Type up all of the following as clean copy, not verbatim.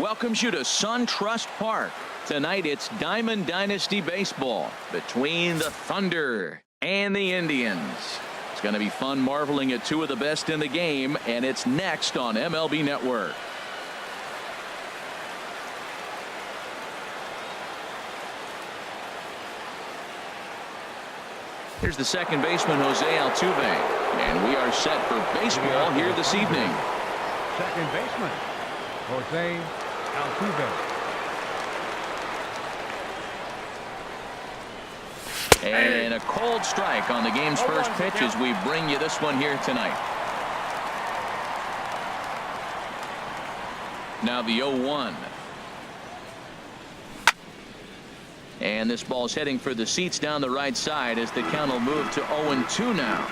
welcomes you to SunTrust Park. Tonight it's Diamond Dynasty Baseball between the Thunder and the Indians. It's going to be fun marveling at two of the best in the game, and it's next on MLB Network. Here's the second baseman, Jose Altuve, and we are set for baseball here this evening. Second baseman, Jose Altuve. And a cold strike on the game's first pitch as we bring you this one here tonight. Now the 0-1. And this ball's heading for the seats down the right side as the count will move to 0-2 now.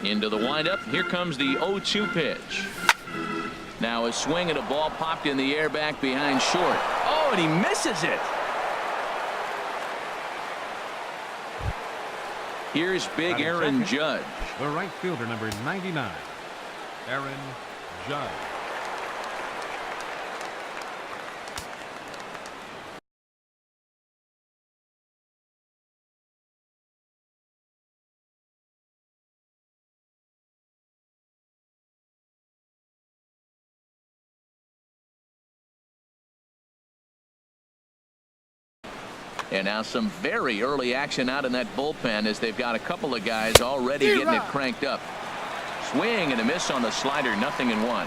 Into the windup. Here comes the 0-2 pitch. Now a swing and a ball popped in the air back behind short. Oh, and he misses it. Here's big Aaron Judge. The right fielder, number 99, Aaron Judge. And now some very early action out in that bullpen as they've got a couple of guys already getting it cranked up. Swing and a miss on the slider, 0-1.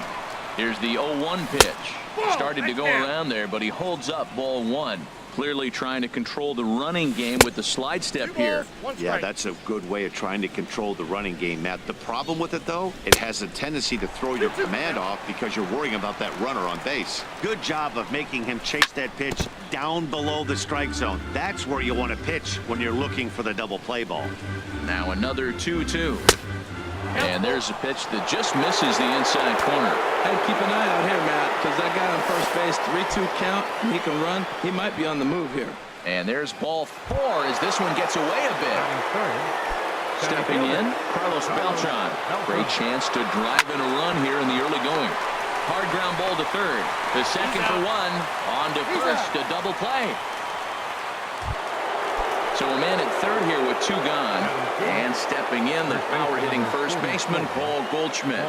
Here's the 0-1 pitch. Started to go around there, but he holds up ball one. Clearly trying to control the running game with the slide step here. Yeah, that's a good way of trying to control the running game, Matt. The problem with it, though, it has a tendency to throw your command off because you're worrying about that runner on base. Good job of making him chase that pitch down below the strike zone. That's where you want to pitch when you're looking for the double play ball. Now another 2-2. And there's a pitch that just misses the inside corner. Hey, keep an eye out here, Matt, because that guy on first base, 3-2 count, and he can run. He might be on the move here. And there's ball four as this one gets away a bit. Stepping in, Carlos Beltran. Great chance to drive in a run here in the early going. Hard ground ball to third. The second for one. On to first, a double play. So a man at third here with two gone. And stepping in, the power-hitting first baseman, Paul Goldschmidt.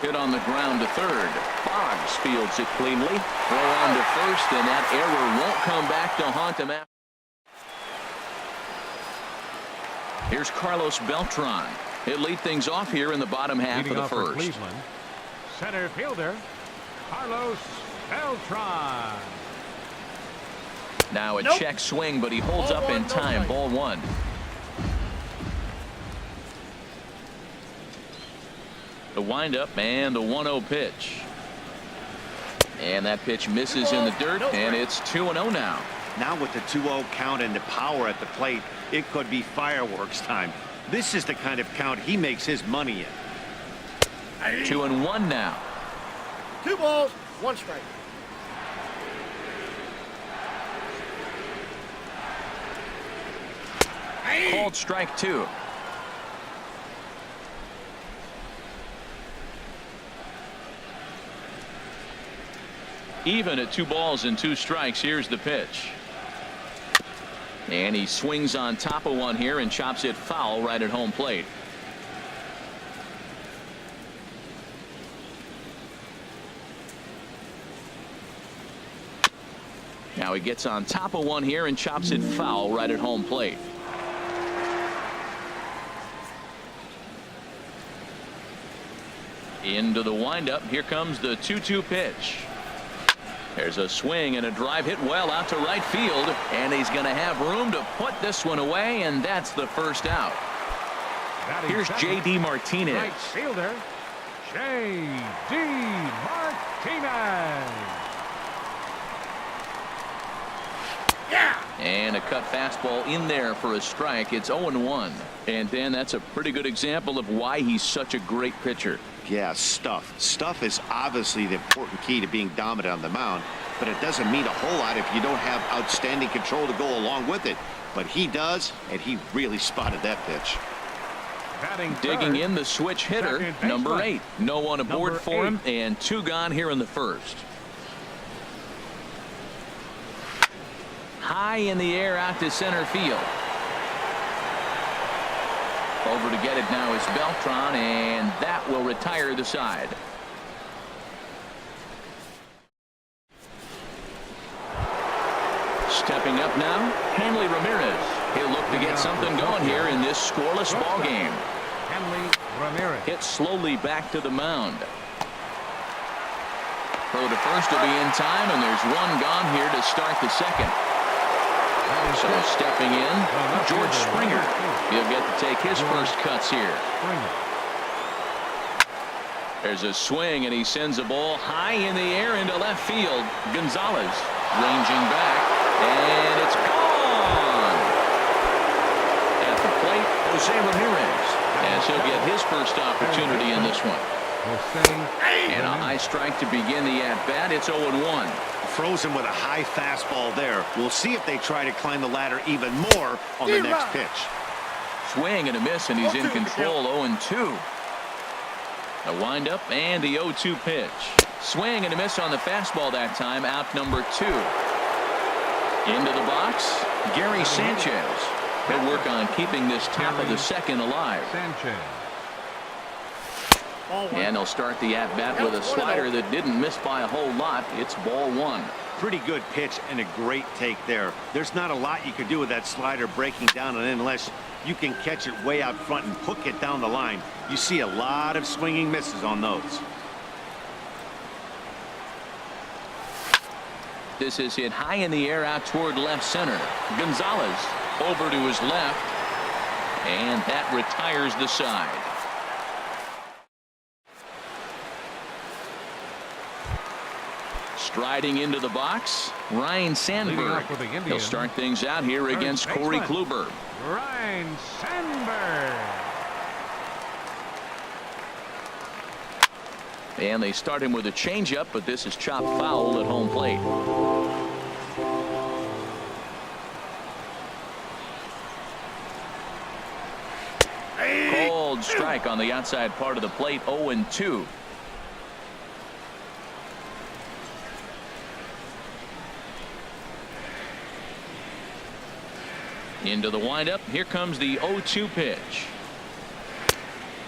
Hit on the ground to third. Boggs fields it cleanly. Throw on to first, and that error won't come back to haunt him after. Here's Carlos Beltran. He'll lead things off here in the bottom half of the first. Cleveland, center fielder Carlos Beltran. Now a check swing, but he holds up in time. Ball one. The windup and the 1-0 pitch. And that pitch misses in the dirt, and it's 2-0 now. Now with the 2-0 count and the power at the plate, it could be fireworks time. This is the kind of count he makes his money in. 2-1 now. 2 balls, 1 strike. Called strike 2. Even at 2 balls and 2 strikes. Here's the pitch. And he swings on top of one here and chops it foul right at home plate. Now he gets on top of one here and chops it foul right at home plate. Into the windup. Here comes the 2-2 pitch. There's a swing and a drive hit well out to right field, and he's going to have room to put this one away, and that's the first out. Here's J.D. Martinez. Right fielder J.D. Martinez. And a cut fastball in there for a strike. It's 0-1. And Dan, that's a pretty good example of why he's such a great pitcher. Yeah, stuff. Stuff is obviously the important key to being dominant on the mound, but it doesn't mean a whole lot if you don't have outstanding control to go along with it. But he does, and he really spotted that pitch. Batting Digging third, in the switch hitter, second number baseman. 8. No one aboard Number for him, 8. and 2 gone here in the first. High in the air out to center field. Over to get it now is Beltran, and that will retire the side. Stepping up now, Hanley Ramirez. He'll look to get something going here in this scoreless ball game. Hanley Ramirez. Hit slowly back to the mound. Throw to first will be in time, and there's 1 gone here to start the second. So stepping in, George Springer. He'll get to take his first cuts here. There's a swing, and he sends a ball high in the air into left field. Gonzalez ranging back, and it's gone. At the plate, Jose Ramirez, as he'll get his first opportunity in this one. And a high strike to begin the at-bat. It's 0-1. Frozen with a high fastball there. We'll see if they try to climb the ladder even more on the next pitch. Swing and a miss, and he's in control. 0-2. A windup and the 0-2 pitch. Swing and a miss on the fastball that time. Out number 2. Into the box, Gary Sanchez. He'll work on keeping this top of the second alive. Sanchez. And they'll start the at-bat with a slider that didn't miss by a whole lot. It's ball 1. Pretty good pitch and a great take there. There's not a lot you could do with that slider breaking down and in unless you can catch it way out front and hook it down the line. You see a lot of swinging misses on those. This is hit high in the air out toward left center. Gonzalez over to his left, and that retires the side. Striding into the box, Ryan Sandberg. He'll start things out here against Corey Kluber. Ryan Sandberg. And they start him with a changeup, but this is chopped foul at home plate. Cold strike on the outside part of the plate. 0-2. Into the windup. Here comes the 0-2 pitch.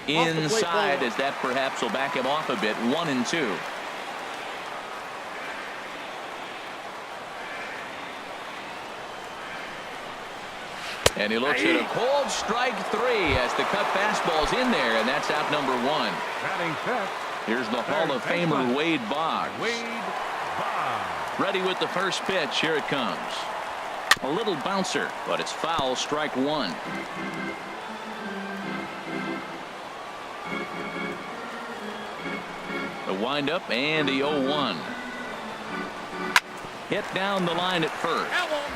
Inside, as that perhaps will back him off a bit. 1-2. And he looks at a cold strike 3 as the cut fastball's in there, and that's out number 1. Batting fifth. Here's the Hall of Famer Wade Boggs. Ready with the first pitch. Here it comes. A little bouncer, but it's foul. Strike 1. The windup and the 0-1. Hit down the line at first,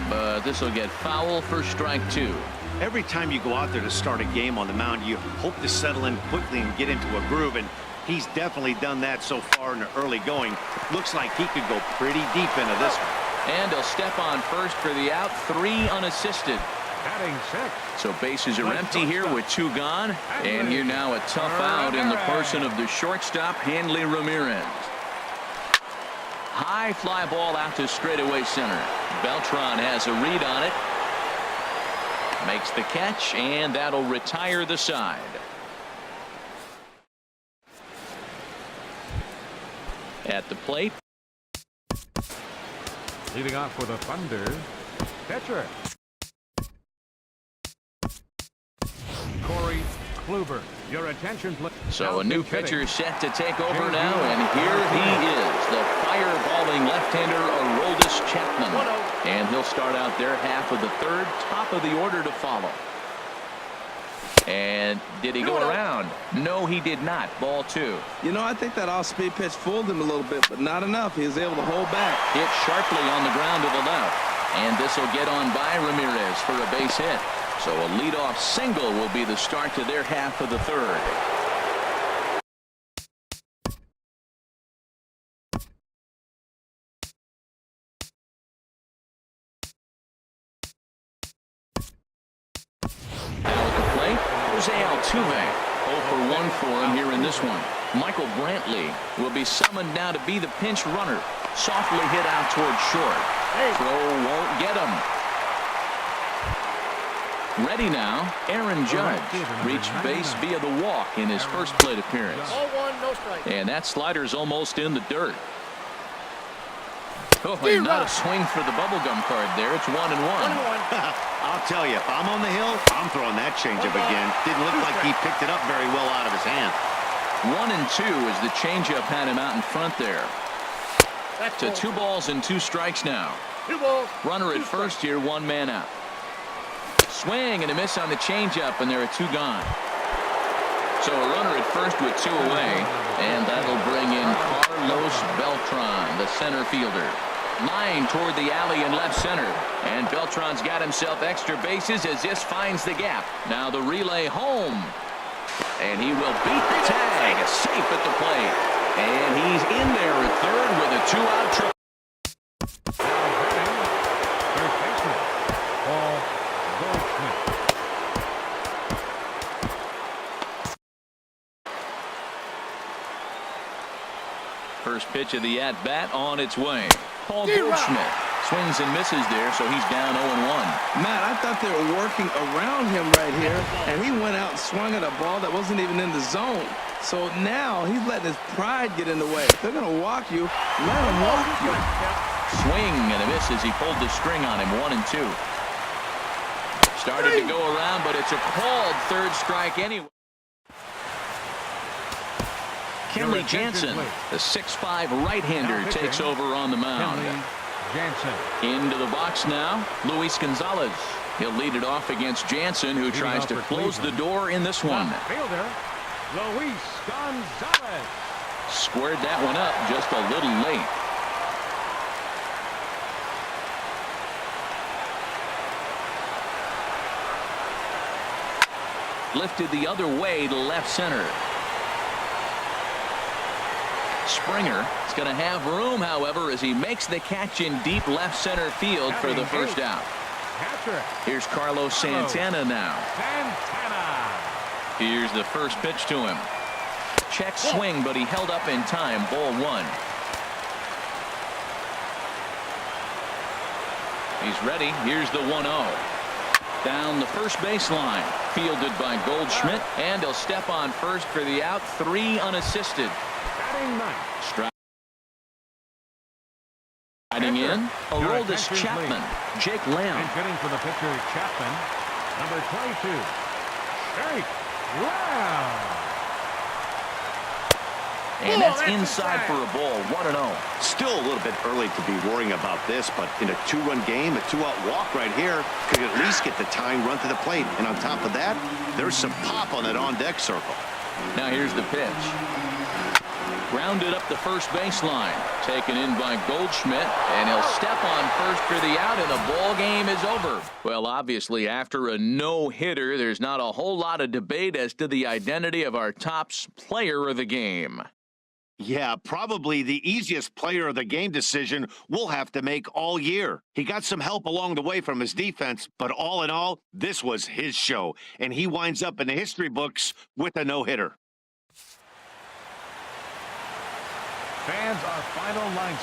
but this will get foul for strike 2. Every time you go out there to start a game on the mound, you hope to settle in quickly and get into a groove, and he's definitely done that so far in the early going. Looks like he could go pretty deep into this one. And he'll step on first for the out. 3 unassisted. Batting sixth. So bases are empty here with 2 gone. And here now a tough out in the person of the shortstop, Hanley Ramirez. High fly ball out to straightaway center. Beltran has a read on it. Makes the catch, and that'll retire the side. At the plate. Leading off for the Thunder, pitcher Corey Kluber. Your attention, please. So a new pitcher set to take over now, and here he is, the fireballing left-hander Aroldis Chapman. And he'll start out their half of the third, top of the order to follow. And did he go around? No, he did not. Ball 2. You know, I think that off-speed pitch fooled him a little bit, but not enough. He was able to hold back. Hit sharply on the ground to the left. And this will get on by Ramirez for a base hit. So a leadoff single will be the start to their half of the third. Now at the plate, Jose Altuve. 0 for 1 for him here in this one. Michael Brantley will be summoned now to be the pinch runner. Softly hit out towards short. Throw won't get him. Ready now, Aaron Judge reached base via the walk in his first plate appearance. 0-1, no strike. And that slider's almost in the dirt. Oh, and not a swing for the bubblegum card there. It's 1-1. 1-1. I'll tell you, if I'm on the hill, I'm throwing that changeup again. Didn't look like he picked it up very well out of his hand. 1-2 as the changeup had him out in front there. That's To ball. 2 balls and 2 strikes now. 2 balls. Runner 2 at first here, 1 man out. Swing and a miss on the changeup, and there are 2 gone. So a runner at first with 2 away, and that'll bring in Carlos Beltran, the center fielder. Line toward the alley in left center, and Beltran's got himself extra bases as this finds the gap. Now the relay home, and he will beat the tag, safe at the plate, and he's in there at third with a 2-out triple. Third baseman, Paul Goldschmidt. First pitch of the at-bat on its way. Paul Goldschmidt swings and misses there, so he's down 0-1. Matt, I thought they were working around him right here, and he went out and swung at a ball that wasn't even in the zone. So now he's letting his pride get in the way. If they're going to walk you, let them walk you. Swing and a miss as he pulled the string on him. 1-2. Started to go around, but it's a called third strike anyway. Kenley Jansen, the 6'5" right-hander, takes over on the mound. Kenley Jansen. Into the box now, Luis Gonzalez. He'll lead it off against Jansen, who tries to close the door in this one. Fielder, Luis Gonzalez. Squared that one up just a little late. Lifted the other way to left center. Springer is going to have room, however, as he makes the catch in deep left center field for the first out. Here's Carlos Santana now. Santana. Here's the first pitch to him. Check swing, but he held up in time. Ball 1. He's ready. Here's the 1-0. Down the first baseline. Fielded by Goldschmidt, and he'll step on first for the out. 3 unassisted. Striding in, Aroldis Chapman, Jake Lamb. And hitting for the pitcher, Chapman, number 22, Jake Lamb. And that's inside for a ball. 1-0. Still a little bit early to be worrying about this, but in a 2-run game, a 2-out walk right here could at least get the tying run to the plate. And on top of that, there's some pop on that on-deck circle. Now here's the pitch. Grounded up the first baseline. Taken in by Goldschmidt, and he'll step on first for the out, and the ball game is over. Well, obviously, after a no-hitter, there's not a whole lot of debate as to the identity of our top player of the game. Yeah, probably the easiest player of the game decision we'll have to make all year. He got some help along the way from his defense, but all in all, this was his show, and he winds up in the history books with a no-hitter. Fans, our final line.